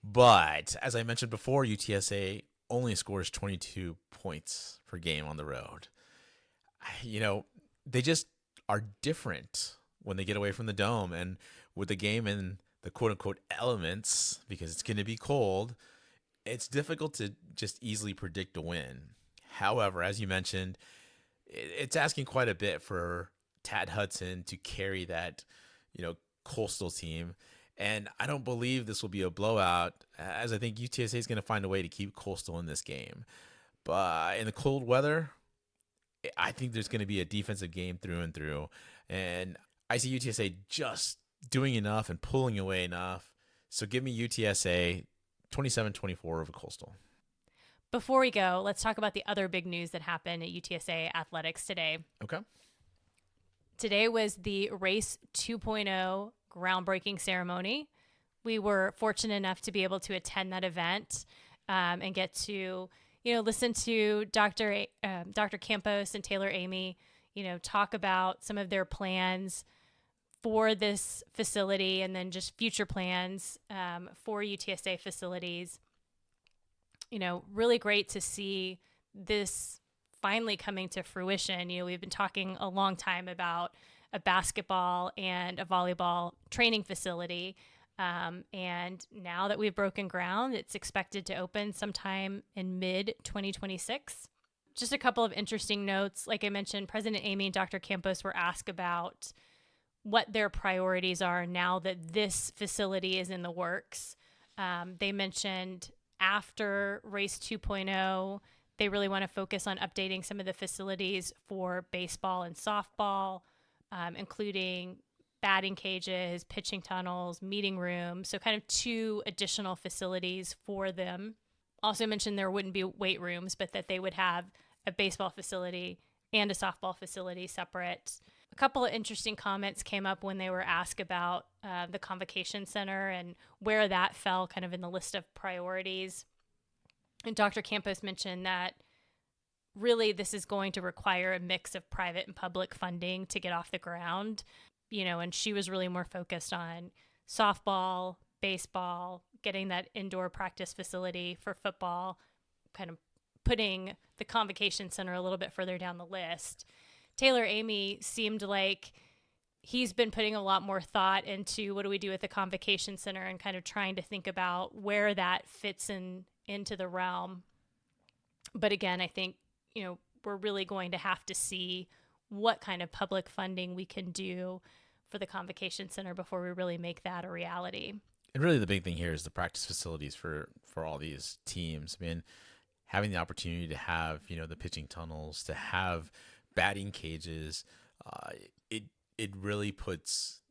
But as I mentioned before, UTSA only scores 22 points per game on the road. They just are different when they get away from the dome. And with the game in the quote-unquote elements, because it's going to be cold, it's difficult to just easily predict a win. However, as you mentioned, it's asking quite a bit for Tad Hudson to carry that, Coastal team. And I don't believe this will be a blowout, as I think UTSA is going to find a way to keep Coastal in this game. But in the cold weather, I think there's going to be a defensive game through and through. And I see UTSA just doing enough and pulling away enough. So give me UTSA 27-24 over Coastal. Before we go, let's talk about the other big news that happened at UTSA Athletics today. Okay. Today was the Race 2.0 groundbreaking ceremony. We were fortunate enough to be able to attend that event and get to, listen to Dr. Campos and Taylor Amy, talk about some of their plans for this facility and then just future plans for UTSA facilities. Really great to see this finally coming to fruition. We've been talking a long time about a basketball and a volleyball training facility. And now that we've broken ground, it's expected to open sometime in mid-2026. Just a couple of interesting notes. Like I mentioned, President Amy and Dr. Campos were asked about what their priorities are now that this facility is in the works. They mentioned after Race 2.0, they really want to focus on updating some of the facilities for baseball and softball, including batting cages, pitching tunnels, meeting rooms. So kind of 2 additional facilities for them. Also mentioned there wouldn't be weight rooms, but that they would have a baseball facility and a softball facility separate. A couple of interesting comments came up when they were asked about the Convocation Center and where that fell kind of in the list of priorities. And Dr. Campos mentioned that really this is going to require a mix of private and public funding to get off the ground, and she was really more focused on softball, baseball, getting that indoor practice facility for football, kind of putting the Convocation Center a little bit further down the list. Taylor Amy seemed like he's been putting a lot more thought into what do we do with the Convocation Center and kind of trying to think about where that fits into the realm. But again, I think, we're really going to have to see what kind of public funding we can do for the Convocation Center before we really make that a reality. And really the big thing here is the practice facilities for all these teams. I mean, having the opportunity to have, the pitching tunnels, to have batting cages, uh, it it really puts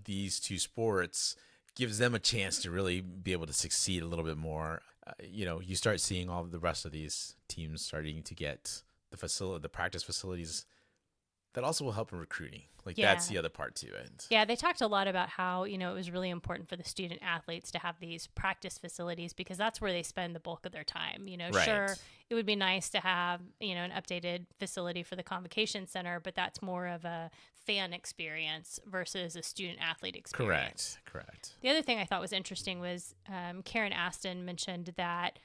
these two sports, gives them a chance to really be able to succeed a little bit more. You start seeing all the rest of these teams starting to get the practice facilities that also will help in recruiting. Like that's Yeah. the other part to it. Yeah, they talked a lot about how, it was really important for the student athletes to have these practice facilities because that's where they spend the bulk of their time. Sure, Right. it would be nice to have, an updated facility for the convocation center, but that's more of a fan experience versus a student athlete experience. Correct. The other thing I thought was interesting was Karen Aston mentioned that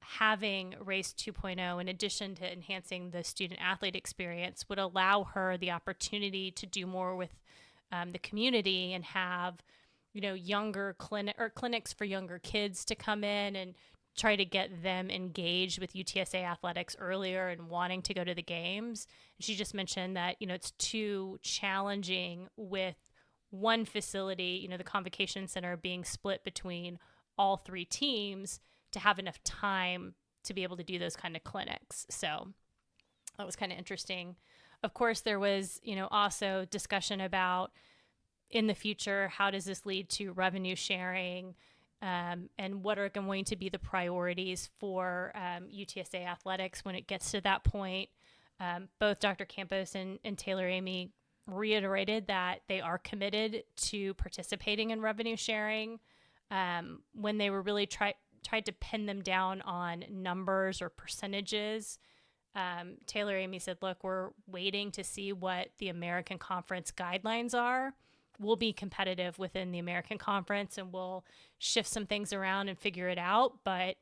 having Race 2.0, in addition to enhancing the student athlete experience, would allow her the opportunity to do more with the community and have, younger clinics for younger kids to come in and try to get them engaged with UTSA athletics earlier and wanting to go to the games. And she just mentioned that, it's too challenging with one facility, the convocation center being split between all three teams to have enough time to be able to do those kind of clinics. So that was kind of interesting. Of course, there was, also discussion about in the future, how does this lead to revenue sharing, and what are going to be the priorities for UTSA athletics when it gets to that point. Both Dr. Campos and Taylor Amy reiterated that they are committed to participating in revenue sharing. When they were really tried to pin them down on numbers or percentages, Taylor Amy said, look, we're waiting to see what the American Conference guidelines are. We'll be competitive within the American Conference and we'll shift some things around and figure it out. But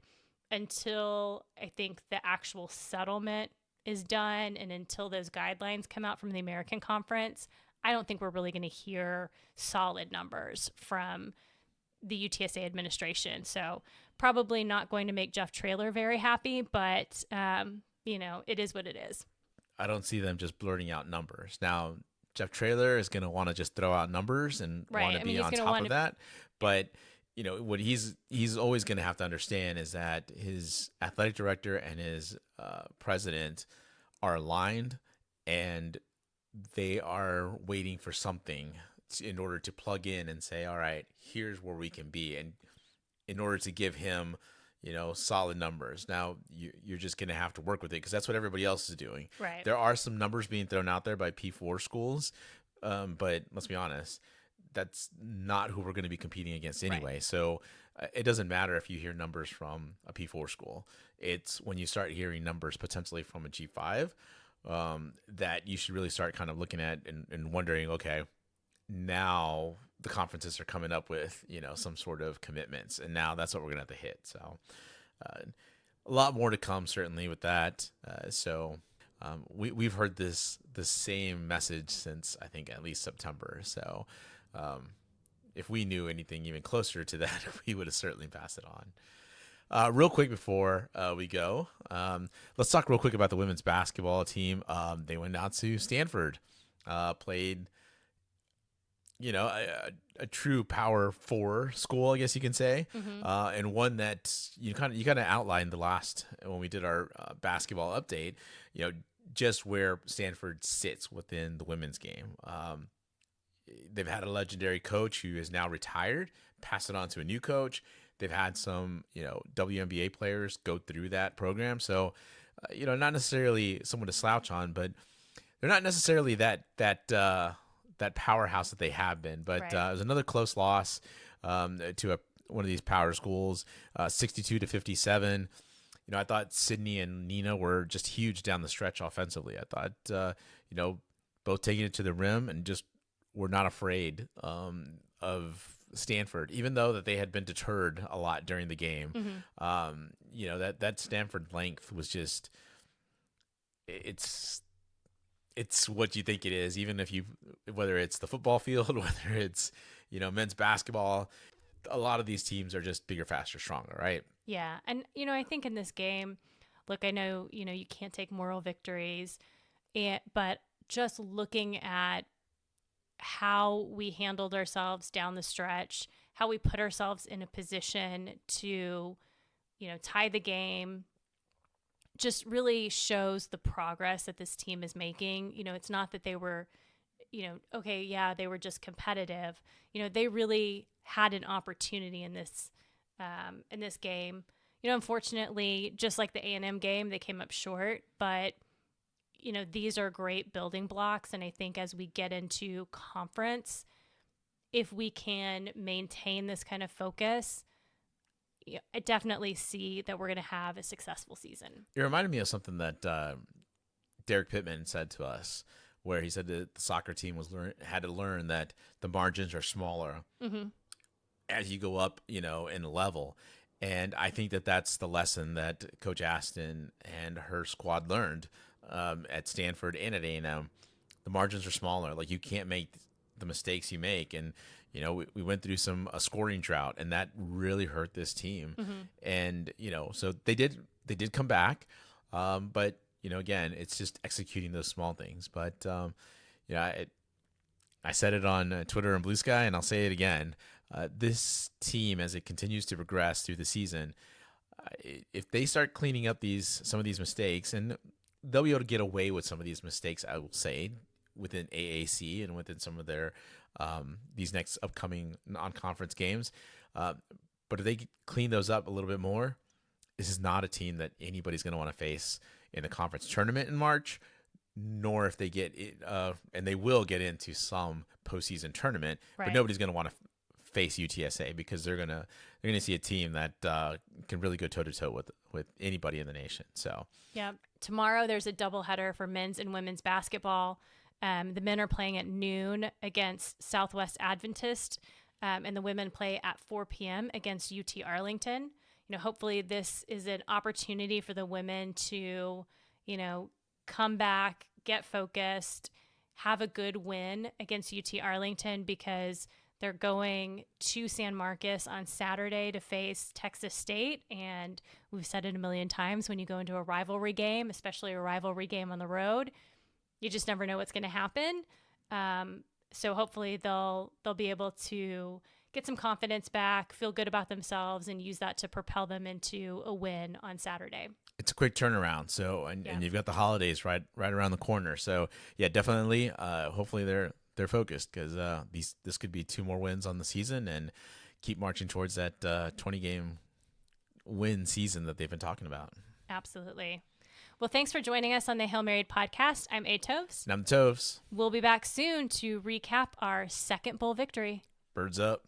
until I think the actual settlement is done and until those guidelines come out from the American Conference, I don't think we're really going to hear solid numbers from the UTSA administration. So probably not going to make Jeff Traylor very happy, but, it is what it is. I don't see them just blurting out numbers. Now, Jeff Traylor is going to want to just throw out numbers and want to be on top of that. But, what he's always going to have to understand is that his athletic director and his president are aligned and they are waiting for something in order to plug in and say, all right, here's where we can be. And in order to give him, solid numbers. Now, you're just going to have to work with it because that's what everybody else is doing. Right. There are some numbers being thrown out there by P4 schools, but let's be honest, that's not who we're going to be competing against anyway. Right. So it doesn't matter if you hear numbers from a P4 school. It's when you start hearing numbers potentially from a G5 that you should really start kind of looking at and wondering, okay, now the conferences are coming up with, some sort of commitments, and now that's what we're going to have to hit. So a lot more to come certainly with that. We've heard the same message since I think at least September. So if we knew anything even closer to that, we would have certainly passed it on. Real quick before we go, let's talk real quick about the women's basketball team. They went out to Stanford, played a true Power 4 school, I guess you can say, and one that you kind of outlined the last when we did our basketball update. Just where Stanford sits within the women's game. They've had a legendary coach who is now retired, pass it on to a new coach. They've had some WNBA players go through that program, so not necessarily someone to slouch on, but they're not necessarily that powerhouse that they have been, but Right. It was another close loss to one of these power schools, 62-57. I thought Sydney and Nina were just huge down the stretch offensively. I thought, both taking it to the rim and just were not afraid of Stanford, even though that they had been deterred a lot during the game. That Stanford length was just, it's what you think it is, even whether it's the football field, whether it's, men's basketball, a lot of these teams are just bigger, faster, stronger, right? Yeah. And, I think in this game, look, I know, you can't take moral victories, but just looking at how we handled ourselves down the stretch, how we put ourselves in a position to, tie the game, just really shows the progress that this team is making. It's not that they were, okay, yeah, they were just competitive. They really had an opportunity in this game. Unfortunately, just like the A&M game, they came up short, but these are great building blocks. And I think as we get into conference, if we can maintain this kind of focus, I definitely see that we're going to have a successful season. It reminded me of something that Derek Pittman said to us, where he said that the soccer team had to learn that the margins are smaller as you go up, in level. And I think that that's the lesson that Coach Aston and her squad learned at Stanford and at A&M. The margins are smaller. Like, you can't make the mistakes you make. And, we went through a scoring drought, and that really hurt this team. And, so they did come back. But, again, it's just executing those small things. But, I said it on Twitter and Blue Sky, and I'll say it again. This team, as it continues to progress through the season, if they start cleaning up some of these mistakes, and they'll be able to get away with some of these mistakes, I will say, within AAC and within some of their these next upcoming non-conference games. But if they clean those up a little bit more, this is not a team that anybody's going to want to face in the conference tournament in March, nor if they get it, and they will get into some postseason tournament, but nobody's going to want to face UTSA, because they're gonna see a team that can really go toe to toe with anybody in the nation. So yeah, tomorrow there's a doubleheader for men's and women's basketball. The men are playing at noon against Southwest Adventist, and the women play at 4 p.m. against UT Arlington. Hopefully this is an opportunity for the women to, come back, get focused, have a good win against UT Arlington, because they're going to San Marcos on Saturday to face Texas State. And we've said it a million times, when you go into a rivalry game, especially a rivalry game on the road, you just never know what's going to happen. So hopefully they'll be able to get some confidence back, feel good about themselves, and use that to propel them into a win on Saturday. It's a quick turnaround. So, and you've got the holidays right around the corner. So yeah, definitely. Hopefully they're focused, because this could be 2 more wins on the season and keep marching towards that 20-game win season that they've been talking about. Absolutely. Well, thanks for joining us on the Hail Married podcast. I'm A Toves. And I'm the Toves. We'll be back soon to recap our second bowl victory. Birds up.